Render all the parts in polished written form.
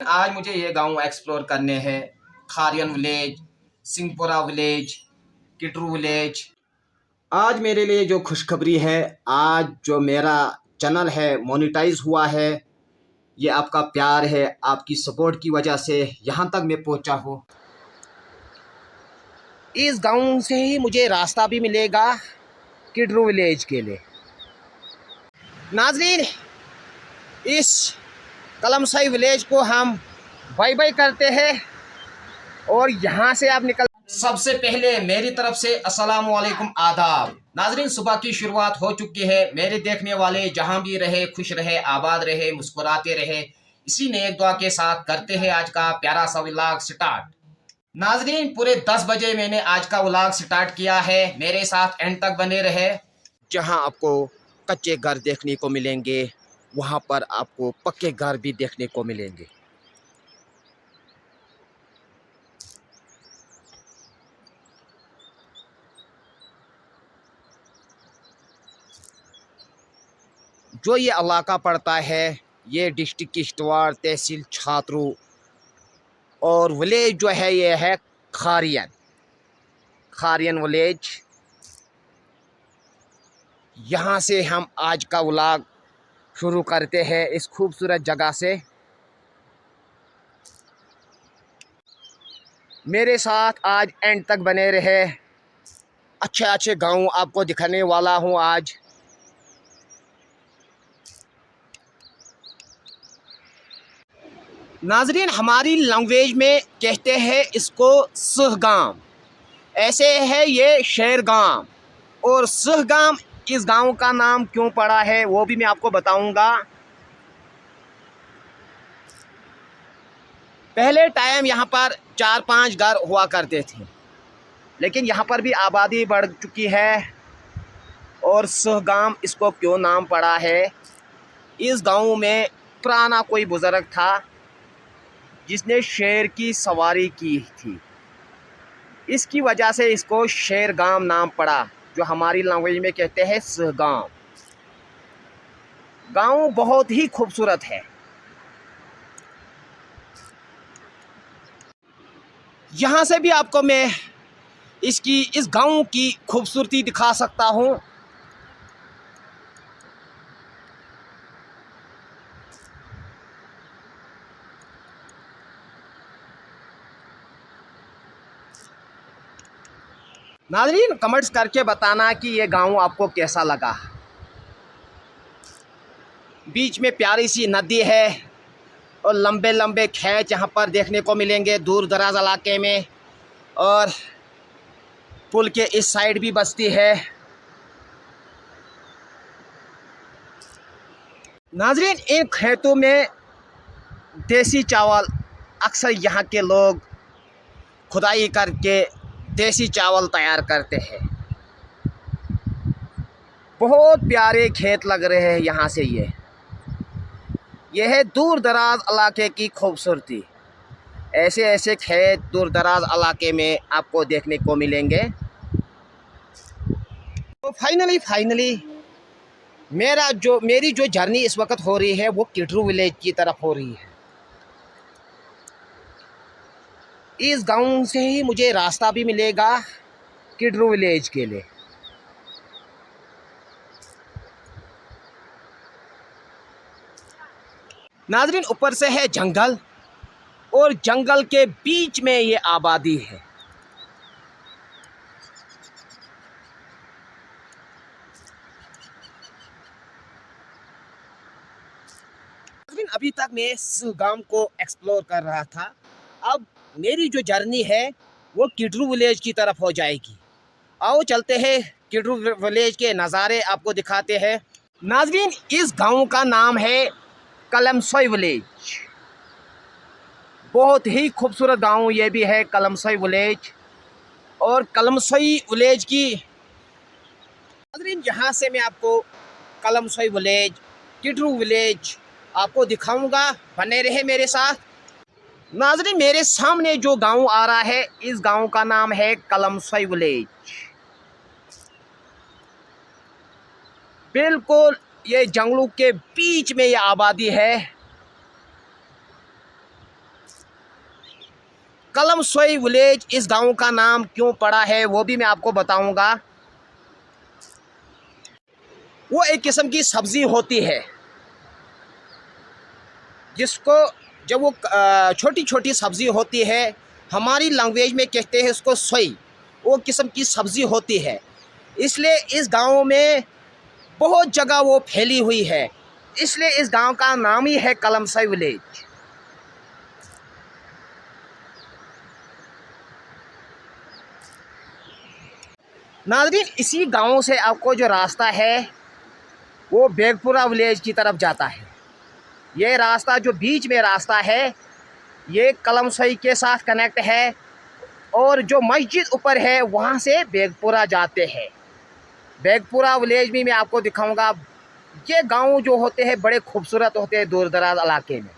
आज मुझे ये गांव एक्सप्लोर करने हैं। खारियन विलेज, सिंहपुरा विलेज, किटरू विलेज। आज मेरे लिए जो खुशखबरी है, आज जो मेरा चैनल है मोनेटाइज हुआ है। ये आपका प्यार है, आपकी सपोर्ट की वजह से यहाँ तक मैं पहुँचा हूँ। इस गांव से ही मुझे रास्ता भी मिलेगा किटरू विलेज के लिए। नाज़रीन, इस कलमसई विलेज को हम बाय बाय करते हैं और यहाँ से आप निकल। सबसे पहले मेरी तरफ से अस्सलाम वालेकुम, आदाब। नाजरीन, सुबह की शुरुआत हो चुकी है। मेरे देखने वाले जहाँ भी रहे खुश रहे, आबाद रहे, मुस्कुराते रहे, इसी नेक दुआ के साथ करते हैं आज का प्यारा सा व्लॉग स्टार्ट। नाजरीन, पूरे 10 बजे मैंने आज का व्लॉग स्टार्ट किया है। मेरे साथ एंड तक बने रहे। जहाँ आपको कच्चे घर देखने को मिलेंगे, वहाँ पर आपको पक्के घर भी देखने को मिलेंगे। जो ये इलाका पड़ता है, ये डिस्ट्रिक्ट किश्तवाड़, तहसील छात्रू, और विलेज जो है ये है खारियन विलेज। यहाँ से हम आज का व्लॉग शुरू करते हैं, इस खूबसूरत जगह से। मेरे साथ आज एंड तक बने रहे। अच्छे अच्छे गांव आपको दिखाने वाला हूँ आज। नाजरीन, हमारी लैंग्वेज में कहते हैं इसको सहगाम, ऐसे है ये शेर गांव। और सहगाम इस गांव का नाम क्यों पड़ा है वो भी मैं आपको बताऊंगा। पहले टाइम यहाँ पर 4-5 घर हुआ करते थे, लेकिन यहाँ पर भी आबादी बढ़ चुकी है। और सहगाम इसको क्यों नाम पड़ा है, इस गांव में पुराना कोई बुजुर्ग था जिसने शेर की सवारी की थी, इसकी वजह से इसको शेरगाम नाम पड़ा, जो हमारी लैंग्वेज में कहते हैं सहगाम। गांव बहुत ही खूबसूरत है। यहाँ से भी आपको मैं इस गांव की खूबसूरती दिखा सकता हूँ। नाज़रीन, कमेंट्स करके बताना कि ये गांव आपको कैसा लगा। बीच में प्यारी सी नदी है और लंबे लंबे खेत यहाँ पर देखने को मिलेंगे दूर दराज इलाके में। और पुल के इस साइड भी बस्ती है। नाज़रीन, इन खेतों में देसी चावल अक्सर यहाँ के लोग खुदाई करके देसी चावल तैयार करते हैं। बहुत प्यारे खेत लग रहे हैं यहाँ से। ये है दूर दराज इलाके की खूबसूरती। ऐसे ऐसे खेत दूर दराज इलाके में आपको देखने को मिलेंगे। तो फाइनली मेरी जो जर्नी इस वक्त हो रही है वो किटरू विलेज की तरफ हो रही है। इस गांव से ही मुझे रास्ता भी मिलेगा किटरू विलेज के लिए। नाजरीन, ऊपर से है जंगल और जंगल के बीच में ये आबादी है। अभी तक मैं इस गांव को एक्सप्लोर कर रहा था। अब मेरी जो जर्नी है वो किटरू विलेज की तरफ हो जाएगी। आओ चलते हैं, किटरू विलेज के नज़ारे आपको दिखाते हैं। नाजरीन, इस गांव का नाम है कलमसई विलेज। बहुत ही खूबसूरत गांव ये भी है कलमसई विलेज। और कलमसई विलेज की नाजरीन, यहाँ से मैं आपको कलमसई विलेज, किटरू विलेज आपको दिखाऊंगा। बने रहे मेरे साथ। नाजरीन, मेरे सामने जो गांव आ रहा है, इस गांव का नाम है कलमसई विलेज। बिल्कुल ये जंगलों के बीच में ये आबादी है। कलमसोई विलेज इस गांव का नाम क्यों पड़ा है वो भी मैं आपको बताऊंगा। वो एक किस्म की सब्जी होती है जिसको, जब वो छोटी छोटी सब्जी होती है, हमारी लैंग्वेज में कहते हैं उसको सोई। वो किस्म की सब्जी होती है, इसलिए इस गांव में बहुत जगह वो फैली हुई है, इसलिए इस गांव का नाम ही है कलमसोई विलेज। नाज़रीन, इसी गांव से आपको जो रास्ता है वो बेगपुरा विलेज की तरफ जाता है। ये रास्ता जो बीच में रास्ता है ये कलमसोई के साथ कनेक्ट है, और जो मस्जिद ऊपर है वहाँ से बेगपुरा जाते हैं। बेगपुरा विलेज में मैं आपको दिखाऊंगा। ये गांव जो होते हैं बड़े खूबसूरत होते हैं दूर दराज इलाके में।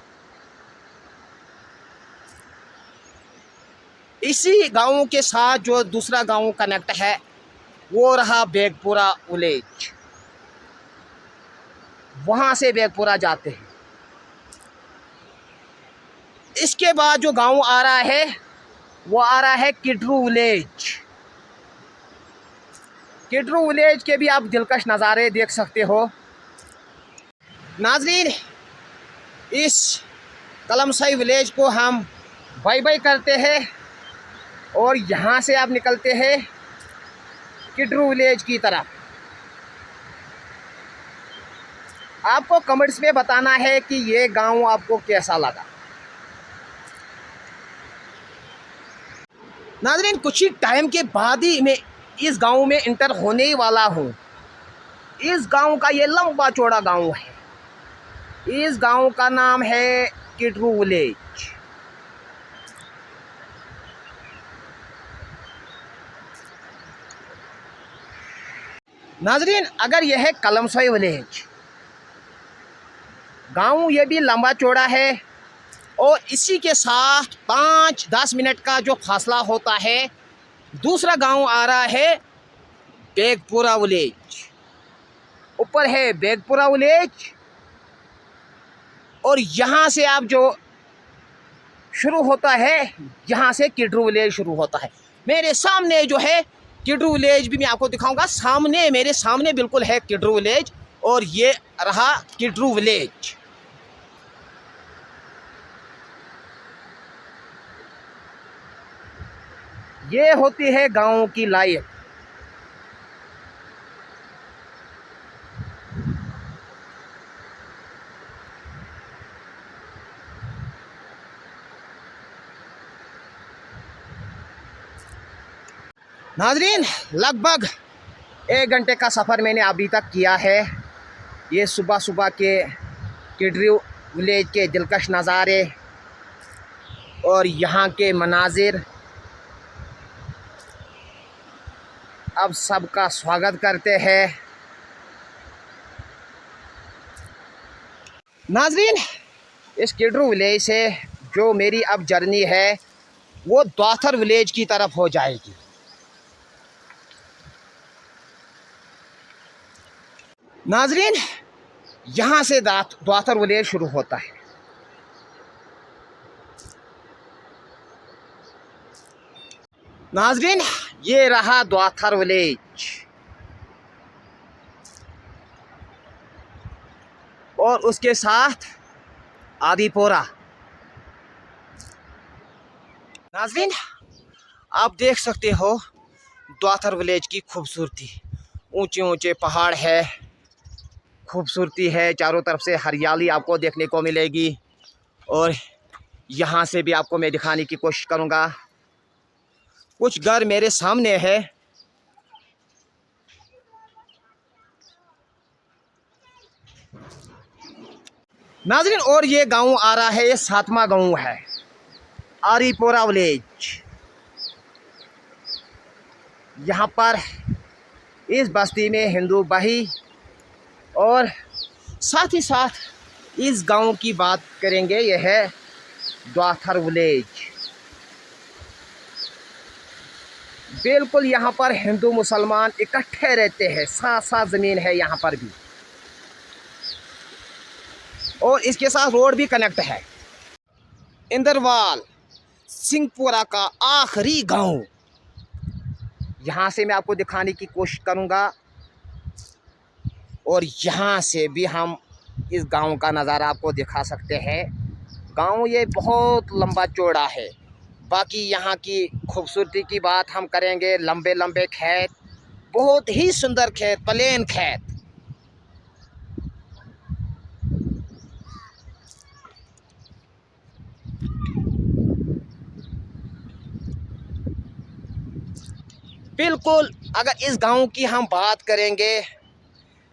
इसी गांव के साथ जो दूसरा गांव कनेक्ट है वो रहा बेगपुरा विलेज, वहाँ से बेगपुरा जाते हैं। इसके बाद जो गांव आ रहा है वो आ रहा है किडरू विलेज। किडरू विलेज के भी आप दिलकश नज़ारे देख सकते हो। नाज़रीन, इस कलमसोई विलेज को हम बाय बाय करते हैं और यहाँ से आप निकलते हैं किडरू विलेज की तरफ। आपको कमेंट्स में बताना है कि ये गांव आपको कैसा लगा। नाज़रीन, कुछ ही टाइम के बाद ही मैं इस गांव में इंटर होने ही वाला हूँ। इस गांव का ये लंबा चौड़ा गांव है। इस गांव का नाम है किडरू विलेज। नाज़रीन, अगर यह है कलमसोई विलेज गांव, ये भी लंबा चौड़ा है और इसी के साथ 5-10 मिनट का जो फासला होता है दूसरा गांव आ रहा है बेगपुरा विलेज। ऊपर है बेगपुरा विलेज और यहाँ से आप जो शुरू होता है, यहाँ से किडरू विलेज शुरू होता है। मेरे सामने जो है किडरू विलेज भी मैं आपको दिखाऊंगा। सामने, मेरे सामने बिल्कुल है किडरू विलेज और ये रहा किडरू विलेज। ये होती है गांव की लाइफ। नाज़रीन, लगभग 1 घंटे का सफ़र मैंने अभी तक किया है। ये सुबह सुबह के किडरू विलेज के दिलकश नज़ारे और यहाँ के मनाजिर अब सबका स्वागत करते हैं। नाज़रीन, इस किडरू विलेज से जो मेरी अब जर्नी है वो द्वाथर विलेज की तरफ हो जाएगी। नाज़रीन, यहाँ से द्वाथर विलेज शुरू होता है। नाज़रीन, ये रहा द्वाथर विलेज और उसके साथ आदिपोरा। नाज़रीन, आप देख सकते हो द्वाथर विलेज की खूबसूरती। ऊंचे ऊंचे पहाड़ है, खूबसूरती है, चारों तरफ से हरियाली आपको देखने को मिलेगी। और यहाँ से भी आपको मैं दिखाने की कोशिश करूँगा। कुछ घर मेरे सामने है। नाज़रीन, और ये गांव आ रहा है, ये 7वां गांव है, आदिपोरा विलेज। यहाँ पर इस बस्ती में हिंदू भाई, और साथ ही साथ इस गांव की बात करेंगे, यह है द्वाथर विलेज। बिल्कुल यहाँ पर हिंदू मुसलमान इकट्ठे रहते हैं, साथ साथ ज़मीन है यहाँ पर भी, और इसके साथ रोड भी कनेक्ट है। इंदरवाल सिंहपुरा का आखिरी गांव। यहाँ से मैं आपको दिखाने की कोशिश करूँगा और यहाँ से भी हम इस गांव का नज़ारा आपको दिखा सकते हैं। गांव ये बहुत लंबा चौड़ा है। बाकी यहाँ की खूबसूरती की बात हम करेंगे। लंबे लंबे खेत, बहुत ही सुंदर खेत, प्लेन खेत। बिल्कुल, अगर इस गांव की हम बात करेंगे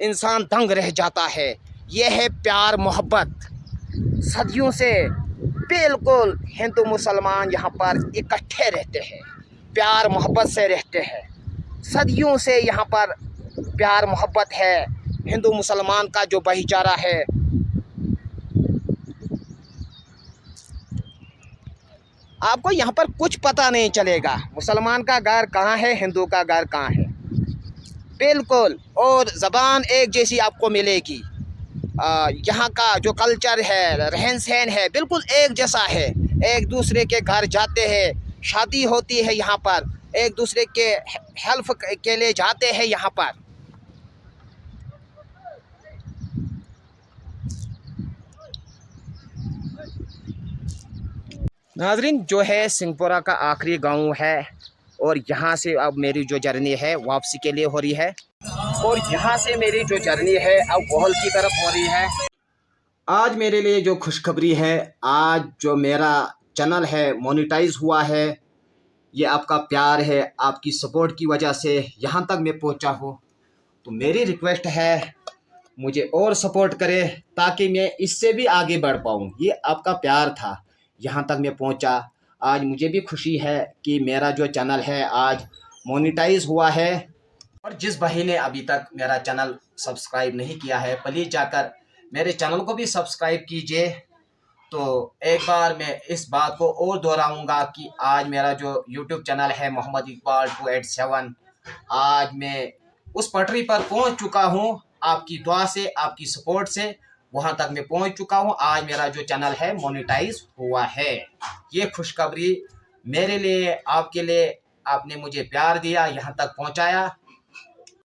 इंसान दंग रह जाता है। यह है प्यार मोहब्बत। सदियों से बिल्कुल हिंदू मुसलमान यहाँ पर इकट्ठे रहते हैं, प्यार मोहब्बत से रहते हैं। सदियों से यहाँ पर प्यार मोहब्बत है। हिंदू मुसलमान का जो भाईचारा है, आपको यहाँ पर कुछ पता नहीं चलेगा मुसलमान का घर कहाँ है, हिंदू का घर कहाँ है। बिल्कुल, और ज़बान एक जैसी आपको मिलेगी। यहाँ का जो कल्चर है, रहन सहन है, बिल्कुल एक जैसा है। एक दूसरे के घर जाते हैं, शादी होती है यहाँ पर, एक दूसरे के हेल्प के लिए जाते हैं यहाँ पर। नाजरीन, जो है सिंहपुरा का आखिरी गांव है और यहाँ से अब मेरी जो जर्नी है वापसी के लिए हो रही है। और यहाँ से मेरी जो जर्नी है अब गोहल की तरफ हो रही है। आज मेरे लिए जो खुशखबरी है, आज जो मेरा चैनल है मोनेटाइज हुआ है। ये आपका प्यार है, आपकी सपोर्ट की वजह से यहाँ तक मैं पहुँचा हूँ। तो मेरी रिक्वेस्ट है मुझे और सपोर्ट करें ताकि मैं इससे भी आगे बढ़ पाऊँ। ये आपका प्यार था, यहाँ तक मैं पहुँचा। आज मुझे भी खुशी है कि मेरा जो चैनल है आज मोनेटाइज हुआ है। और जिस भाई ने अभी तक मेरा चैनल सब्सक्राइब नहीं किया है, प्लीज़ जाकर मेरे चैनल को भी सब्सक्राइब कीजिए। तो एक बार मैं इस बात को और दोहराऊंगा कि आज मेरा जो यूट्यूब चैनल है मोहम्मद इकबाल 287, आज मैं उस पटरी पर पहुंच चुका हूं। आपकी दुआ से, आपकी सपोर्ट से वहां तक मैं पहुंच चुका हूं। आज मेरा जो चैनल है मोनेटाइज हुआ है। ये खुशखबरी मेरे लिए, आपके लिए, आपने मुझे प्यार दिया, यहाँ तक पहुँचाया।